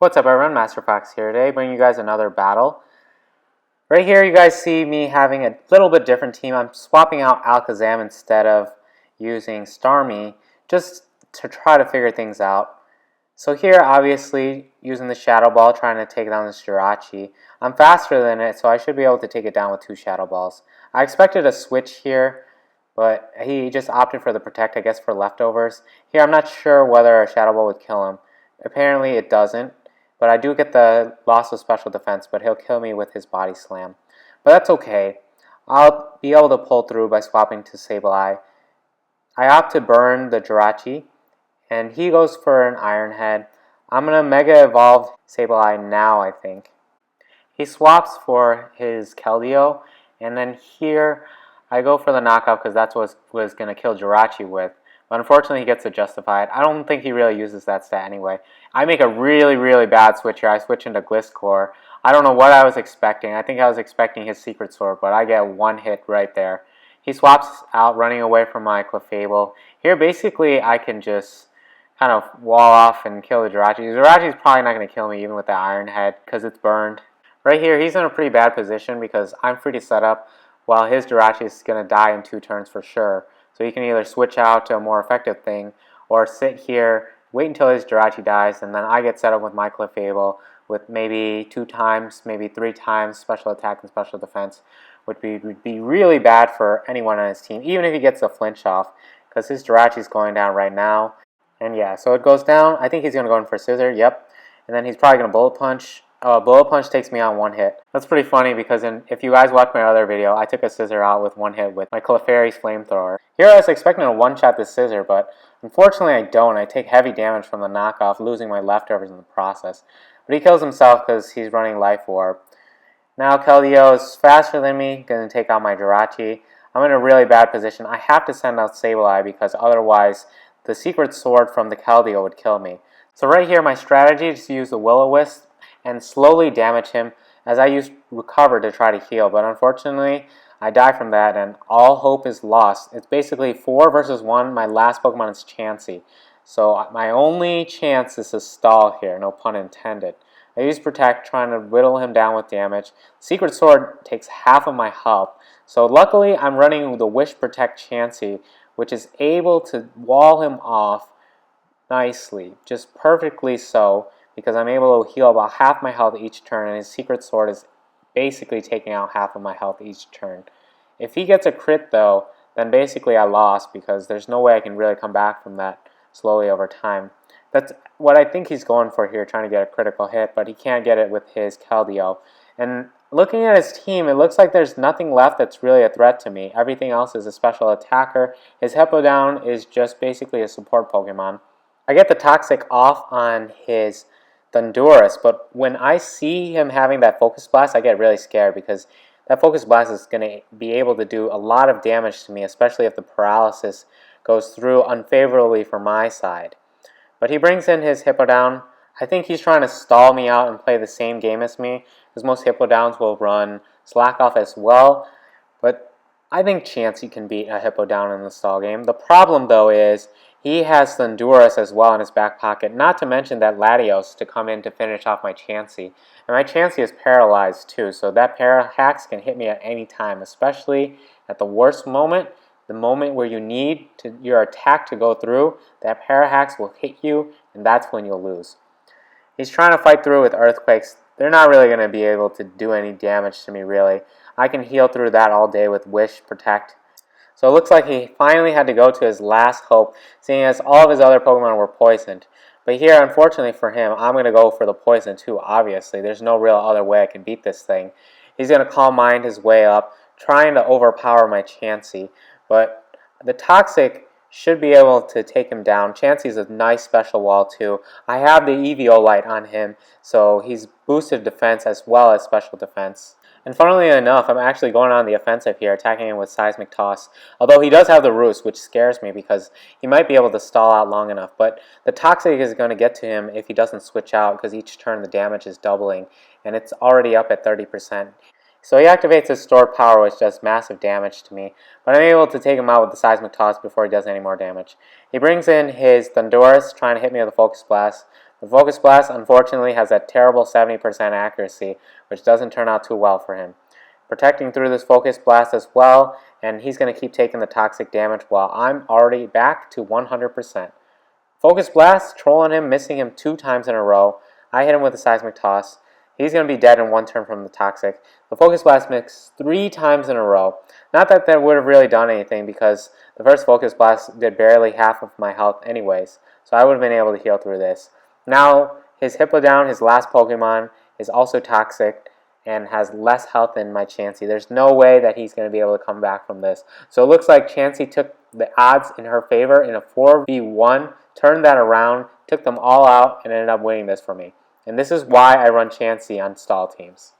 What's up everyone, Master Fox here today, bringing you guys another battle. Right here you guys see me having a little bit different team. I'm swapping out Alakazam instead of using Starmie, just to try to figure things out. So here, obviously, using the Shadow Ball, trying to take down this Jirachi. I'm faster than it, so I should be able to take it down with 2 Shadow Balls. I expected a switch here, but he just opted for the Protect, I guess for leftovers. Here, I'm not sure whether a Shadow Ball would kill him. Apparently it doesn't. But I do get the loss of special defense, but he'll kill me with his body slam. But that's okay. I'll be able to pull through by swapping to Sableye. I opt to burn the Jirachi, and he goes for an Iron Head. I'm going to Mega Evolve Sableye now, I think. He swaps for his Keldeo, and then here I go for the knockout because that's what was going to kill Jirachi with. But unfortunately, he gets to justify it. I don't think he really uses that stat anyway. I make a really bad switch here. I switch into Gliscor. I don't know what I was expecting. I think I was expecting his Secret Sword, but I get one hit right there. He swaps out, running away from my Clefable. Here, basically, I can just kind of wall off and kill the Jirachi. Jirachi's probably not going to kill me even with the Iron Head because it's burned. Right here, he's in a pretty bad position because I'm free to set up while his Jirachi is going to die in 2 turns for sure. So he can either switch out to a more effective thing or sit here, wait until his Jirachi dies, and then I get set up with my Clefable with maybe 2 times, maybe 3 times special attack and special defense, which would be really bad for anyone on his team, even if he gets a flinch off, because his Jirachi's going down right now. And yeah, so it goes down. I think he's going to go in for Scissor, yep. And then he's probably going to Bullet Punch. Bullet Punch takes me on 1 hit. That's pretty funny because if you guys watch my other video, I took a Scissor out with 1 hit with my Clefairy's Flamethrower. Here I was expecting to one-shot this Scissor, but unfortunately I don't. I take heavy damage from the knockoff, losing my leftovers in the process. But he kills himself because he's running Life Orb. Now Keldeo is faster than me, going to take out my Jirachi. I'm in a really bad position. I have to send out Sableye because otherwise the Secret Sword from the Keldeo would kill me. So right here my strategy is to use the Will-O-Wisp and slowly damage him as I use Recover to try to heal. But unfortunately, I die from that and all hope is lost. It's basically 4 versus 1. My last Pokemon is Chansey. So my only chance is to stall here, no pun intended. I use Protect, trying to whittle him down with damage. Secret Sword takes half of my health. So luckily, I'm running the Wish Protect Chansey, which is able to wall him off nicely, just perfectly so, because I'm able to heal about half my health each turn, and his Secret Sword is basically taking out half of my health each turn. If he gets a crit though, then basically I lost because there's no way I can really come back from that slowly over time. That's what I think he's going for here, trying to get a critical hit, but he can't get it with his Keldeo. And looking at his team, it looks like there's nothing left that's really a threat to me. Everything else is a special attacker. His Hippowdon is just basically a support Pokemon. I get the Toxic off on his Thunderous, but when I see him having that Focus Blast, I get really scared because that Focus Blast is going to be able to do a lot of damage to me, especially if the paralysis goes through unfavorably for my side. But he brings in his Hippowdon. I think he's trying to stall me out and play the same game as me, because most Hippowdons will run Slack Off as well. But I think Chansey can beat a Hippowdon in the stall game. The problem though is he has Thunderous as well in his back pocket, not to mention that Latios to come in to finish off my Chansey. And my Chansey is paralyzed too, so that Parahax can hit me at any time, especially at the worst moment, the moment where you need your attack to go through. That Parahax will hit you, and that's when you'll lose. He's trying to fight through with Earthquakes. They're not really going to be able to do any damage to me, really. I can heal through that all day with Wish, Protect. So it looks like he finally had to go to his last hope, seeing as all of his other Pokemon were poisoned. But here, unfortunately for him, I'm going to go for the poison too, obviously. There's no real other way I can beat this thing. He's going to Calm Mind his way up, trying to overpower my Chansey. But the Toxic should be able to take him down. Chansey's a nice special wall too. I have the Eviolite on him, so he's boosted defense as well as special defense. And funnily enough, I'm actually going on the offensive here, attacking him with Seismic Toss. Although he does have the Roost, which scares me because he might be able to stall out long enough. But the Toxic is going to get to him if he doesn't switch out, because each turn the damage is doubling, and it's already up at 30%. So he activates his stored power, which does massive damage to me, but I'm able to take him out with the Seismic Toss before he does any more damage. He brings in his Thunderous, trying to hit me with a Focus Blast, The Focus Blast, unfortunately, has a terrible 70% accuracy, which doesn't turn out too well for him. Protecting through this Focus Blast as well, and he's going to keep taking the toxic damage while I'm already back to 100%. Focus Blast, trolling him, missing him 2 times in a row. I hit him with a Seismic Toss. He's going to be dead in 1 turn from the Toxic. The Focus Blast missed 3 times in a row. Not that that would have really done anything, because the first Focus Blast did barely half of my health anyways, so I would have been able to heal through this. Now, his Hippowdon, his last Pokemon, is also Toxic and has less health than my Chansey. There's no way that he's going to be able to come back from this. So it looks like Chansey took the odds in her favor in a 4v1, turned that around, took them all out, and ended up winning this for me. And this is why I run Chansey on stall teams.